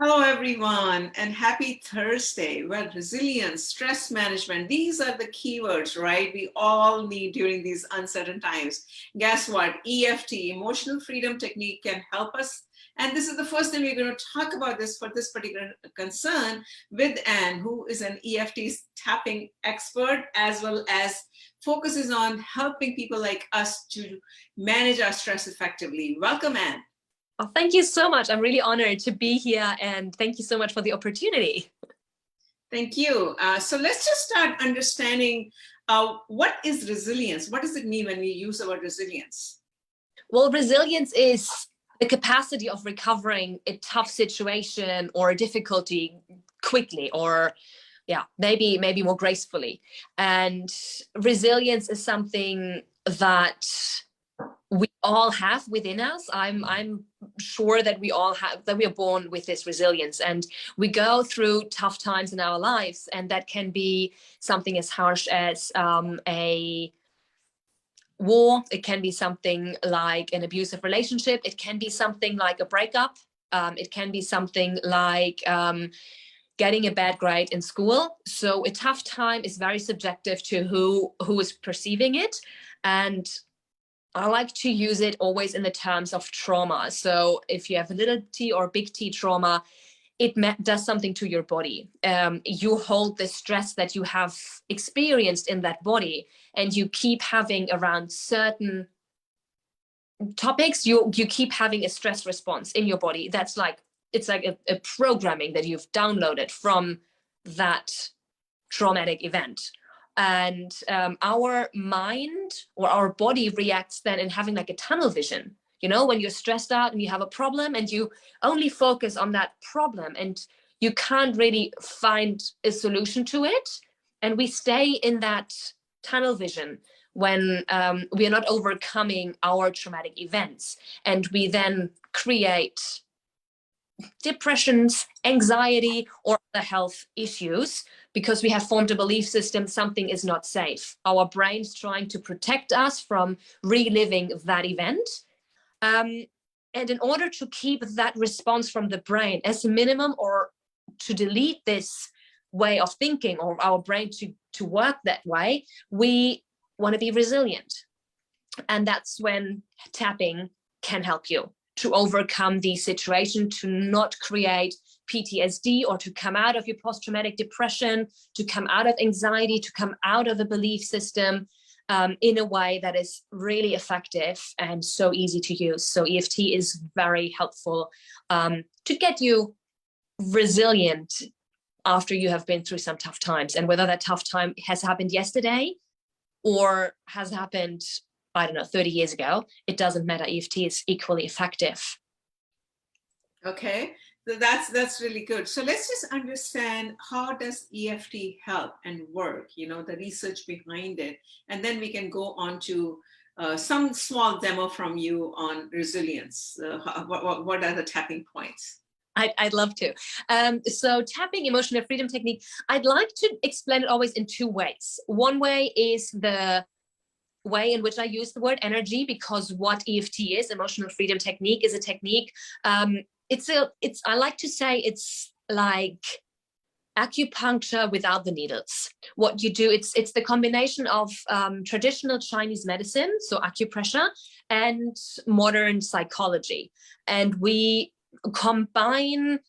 Hello, everyone, and happy Thursday. Well, resilience, stress management, these are the keywords, right? We all need during these uncertain times. Guess what? EFT, emotional freedom technique, can help us. And this is the first time we're going to talk about this for this particular concern with Anne, who is an EFT tapping expert, as well as focuses on helping people like us to manage our stress effectively. Welcome, Anne. Oh, thank you so much. I'm really honored to be here, and thank you so much for the opportunity. Thank you. So let's just start understanding what is resilience? What does it mean when we use the word resilience? Well, resilience is the capacity of recovering a tough situation or a difficulty quickly, or maybe more gracefully. And resilience is something that we all have within us. I'm sure that we all have, that we are born with this resilience, and we go through tough times in our lives, and that can be something as harsh as a war. It can be something like an abusive relationship. It can be something like a breakup. It can be something like getting a bad grade in school. So a tough time is very subjective to who is perceiving it. And I like to use it always in the terms of trauma. So if you have a little t or big T trauma, it does something to your body. You hold the stress that you have experienced in that body, and you keep having around certain topics, you keep having a stress response in your body. That's like, it's like a programming that you've downloaded from that traumatic event. And our mind or our body reacts then in having like a tunnel vision. You know, when you're stressed out and you have a problem and you only focus on that problem and you can't really find a solution to it. And we stay in that tunnel vision when we are not overcoming our traumatic events. And we then create depressions, anxiety, or other health issues because we have formed a belief system something is not safe. Our brain's trying to protect us from reliving that event. And in order to keep that response from the brain as a minimum, or to delete this way of thinking or our brain to work that way, we want to be resilient. And that's when tapping can help you to overcome the situation, to not create PTSD, or to come out of your post-traumatic depression, to come out of anxiety, to come out of a belief system in a way that is really effective and so easy to use. So EFT is very helpful to get you resilient after you have been through some tough times. And whether that tough time has happened yesterday or has happened, I don't know, 30 years ago, it doesn't matter. EFT is equally effective. Okay, so that's really good. So let's just understand, how does EFT help and work, you know, the research behind it. And then we can go on to some small demo from you on resilience. What are the tapping points? I'd love to. So tapping, emotional freedom technique, I'd like to explain it always in two ways. One way is the way in which I use the word energy, because what EFT is, emotional freedom technique, is a technique. I like to say it's like acupuncture without the needles. What you do, it's the combination of traditional Chinese medicine, so acupressure, and modern psychology. And we combine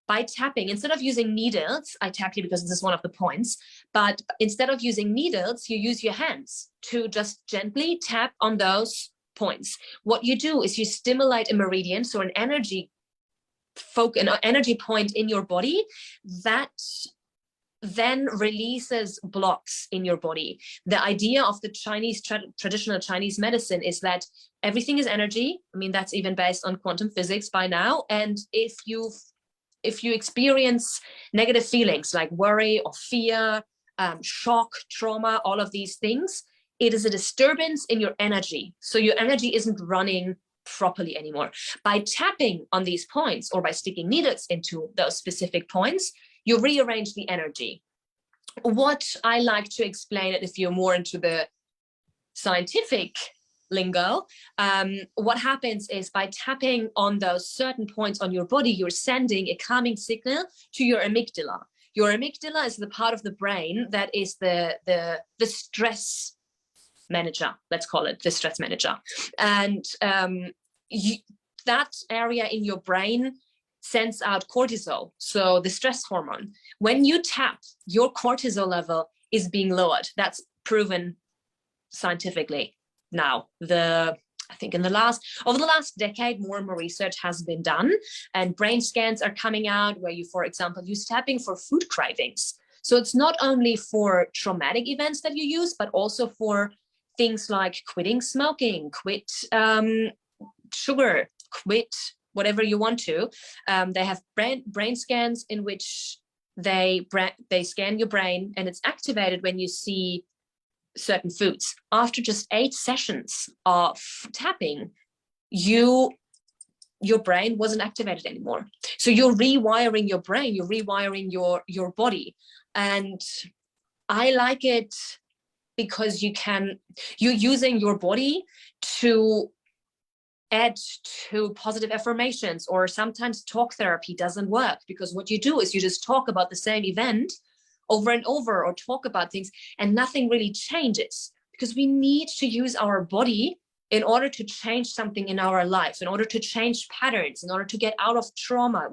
by tapping. Instead of using needles, I tap you because this is one of the points, but instead of using needles, you use your hands to just gently tap on those points. What you do is you stimulate a meridian, so an energy point in your body that then releases blocks in your body. The idea of the Chinese traditional Chinese medicine is that everything is energy. I mean, that's even based on quantum physics by now. And if you experience negative feelings like worry or fear, shock, trauma, all of these things, it is a disturbance in your energy. So your energy isn't running properly anymore. By tapping on these points or by sticking needles into those specific points, you rearrange the energy. What I like to explain it, if you're more into the scientific lingo, what happens is by tapping on those certain points on your body, you're sending a calming signal to your amygdala. Your amygdala is the part of the brain that is the stress manager, let's call it the stress manager. And that area in your brain sends out cortisol, so the stress hormone. When you tap, your cortisol level is being lowered. That's proven scientifically now. I think over the last decade, more and more research has been done, and brain scans are coming out where you, for example, use tapping for food cravings. So it's not only for traumatic events that you use, but also for things like quitting smoking, quit sugar, quit whatever you want to. They have brain scans in which they scan your brain, and it's activated when you see certain foods. After just 8 sessions of tapping, your brain wasn't activated anymore. So you're rewiring your brain, you're rewiring your body. And I like it because you're using your body to add to positive affirmations, or sometimes talk therapy doesn't work, because what you do is you just talk about the same event over and over, or talk about things, and nothing really changes, because we need to use our body in order to change something in our life, in order to change patterns, in order to get out of trauma.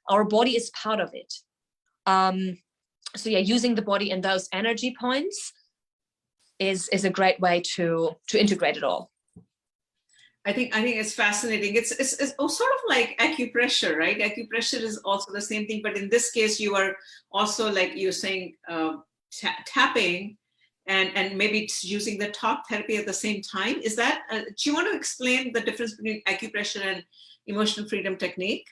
Our body is part of it. So yeah, using the body and those energy points is a great way to integrate it all. I think it's fascinating. It's sort of like acupressure, right? Acupressure is also the same thing, but in this case, you are also, like you're saying, tapping and maybe using the talk therapy at the same time. Is that? Do you want to explain the difference between acupressure and emotional freedom technique?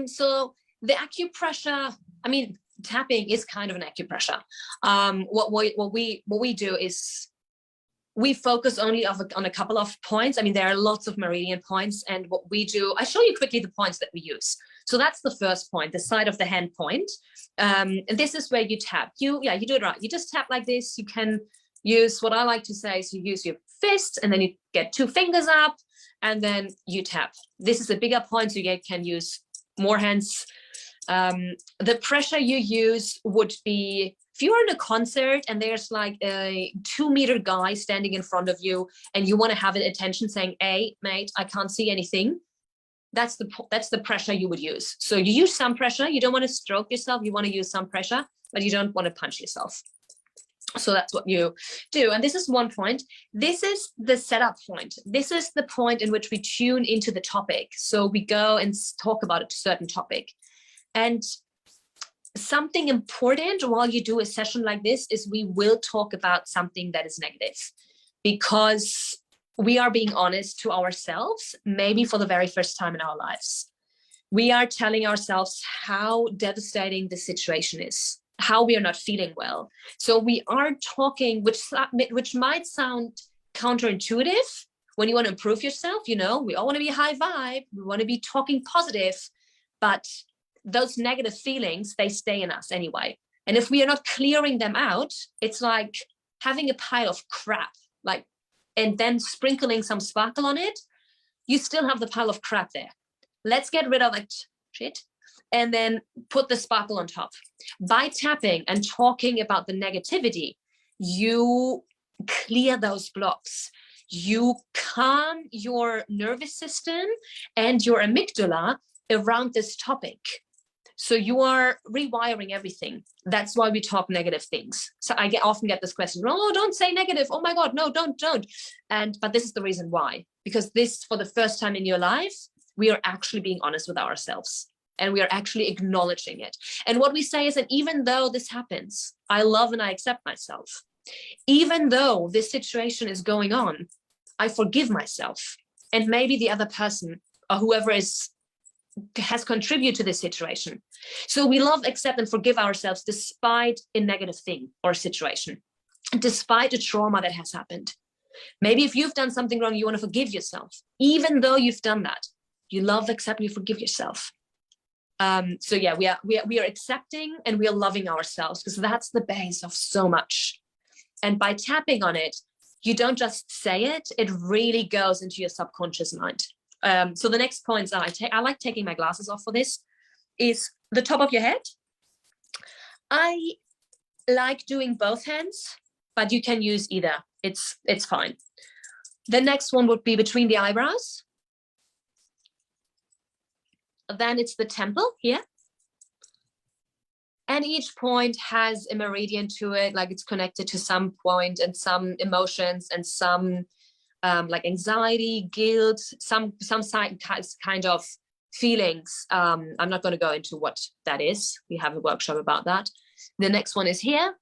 So the acupressure, I mean, tapping is kind of an acupressure. What we do is we focus only on a couple of points. I mean, there are lots of meridian points, and what we do, I show you quickly the points that we use. So that's the first point, the side of the hand point. And this is where you tap. You do it right. You just tap like this. You can use, what I like to say is, you use your fist, and then you get 2 fingers up, and then you tap. This is a bigger point, so you can use more hands. The pressure you use would be, if you're in a concert and there's like a 2-meter guy standing in front of you, and you want to have an attention saying, "Hey, mate, I can't see anything." That's the pressure you would use. So you use some pressure. You don't want to stroke yourself. You want to use some pressure, but you don't want to punch yourself. So that's what you do. And this is one point. This is the setup point. This is the point in which we tune into the topic. So we go and talk about a certain topic. And something important while you do a session like this is we will talk about something that is negative, because we are being honest to ourselves, maybe for the very first time in our lives. We are telling ourselves how devastating the situation is, how we are not feeling well. So we are talking, which might sound counterintuitive when you want to improve yourself. We all want to be high vibe. We want to be talking positive, but those negative feelings, they stay in us anyway. And if we are not clearing them out, it's like having a pile of crap, and then sprinkling some sparkle on it. You still have the pile of crap there. Let's get rid of that shit and then put the sparkle on top. By tapping and talking about the negativity, you clear those blocks. You calm your nervous system and your amygdala around this topic. So you are rewiring everything. That's why we talk negative things. So I often get this question, "Oh, don't say negative. Oh my God, no, don't." But this is the reason why, because this, for the first time in your life, we are actually being honest with ourselves, and we are actually acknowledging it. And what we say is that even though this happens, I love and I accept myself. Even though this situation is going on, I forgive myself. And maybe the other person, or whoever has contributed to this situation. So we love, accept, and forgive ourselves despite a negative thing or situation, despite a trauma that has happened. Maybe if you've done something wrong, you want to forgive yourself. Even though you've done that, you love, accept, and you forgive yourself. So yeah, we are accepting and we are loving ourselves, because that's the base of so much. And by tapping on it, you don't just say it, it really goes into your subconscious mind. So the next points I like taking my glasses off for this, is the top of your head. I like doing both hands, but you can use either. It's fine. The next one would be between the eyebrows. Then it's the temple here. And each point has a meridian to it, like it's connected to some point and some emotions and some like anxiety, guilt, some kind of feelings. I'm not going to go into what that is. We have a workshop about that. The next one is here.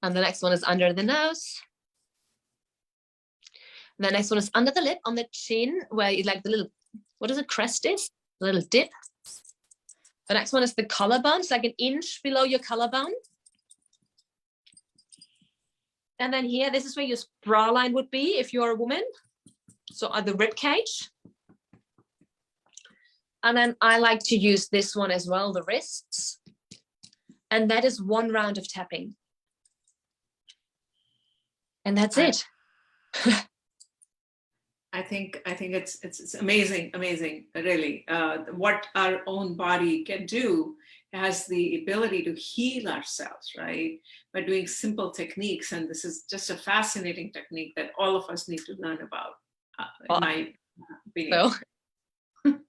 And the next one is under the nose. The next one is under the lip, on the chin, where you like the little, what is it, crest is? A little dip. The next one is the collarbone. It's like an inch below your collarbone. And then here, this is where your bra line would be if you're a woman. So at the rib cage. And then I like to use this one as well, the wrists. And that is one round of tapping. And that's it. I think it's amazing, really. What our own body can do has the ability to heal ourselves, right? By doing simple techniques. And this is just a fascinating technique that all of us need to learn about, in my opinion. So,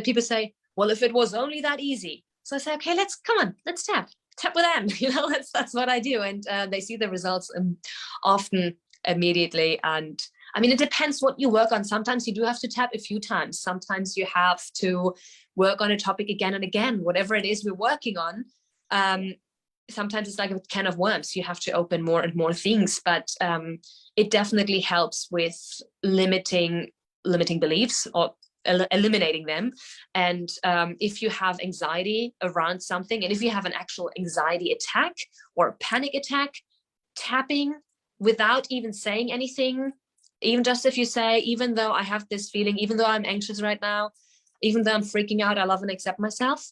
people say, well, if it was only that easy. So I say, okay, come on, let's tap with them. You know, that's what I do. And they see the results often immediately. And I mean, it depends what you work on. Sometimes you do have to tap a few times. Sometimes you have to work on a topic again and again, whatever it is we're working on. Sometimes it's like a can of worms. You have to open more and more things, but it definitely helps with limiting beliefs or eliminating them. And if you have anxiety around something, and if you have an actual anxiety attack or a panic attack, tapping without even saying anything, even just if you say, even though I have this feeling, even though I'm anxious right now, even though I'm freaking out, I love and accept myself,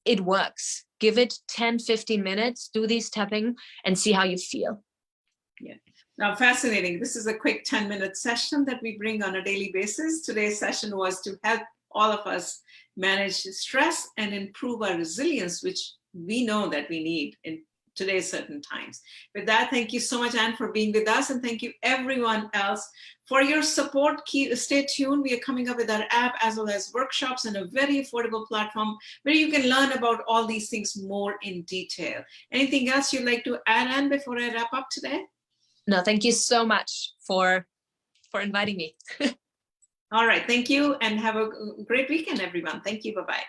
it works. Give it 10, 15 minutes, do these tapping and see how you feel. Yeah. Now, fascinating. This is a quick 10-minute session that we bring on a daily basis. Today's session was to help all of us manage stress and improve our resilience, which we know that we need in today's certain times. With that, thank you so much, Anne, for being with us. And thank you everyone else for your support. Stay tuned. We are coming up with our app as well as workshops and a very affordable platform where you can learn about all these things more in detail. Anything else you'd like to add, Anne, before I wrap up today? No, thank you so much for inviting me. All right. Thank you. And have a great weekend, everyone. Thank you. Bye-bye.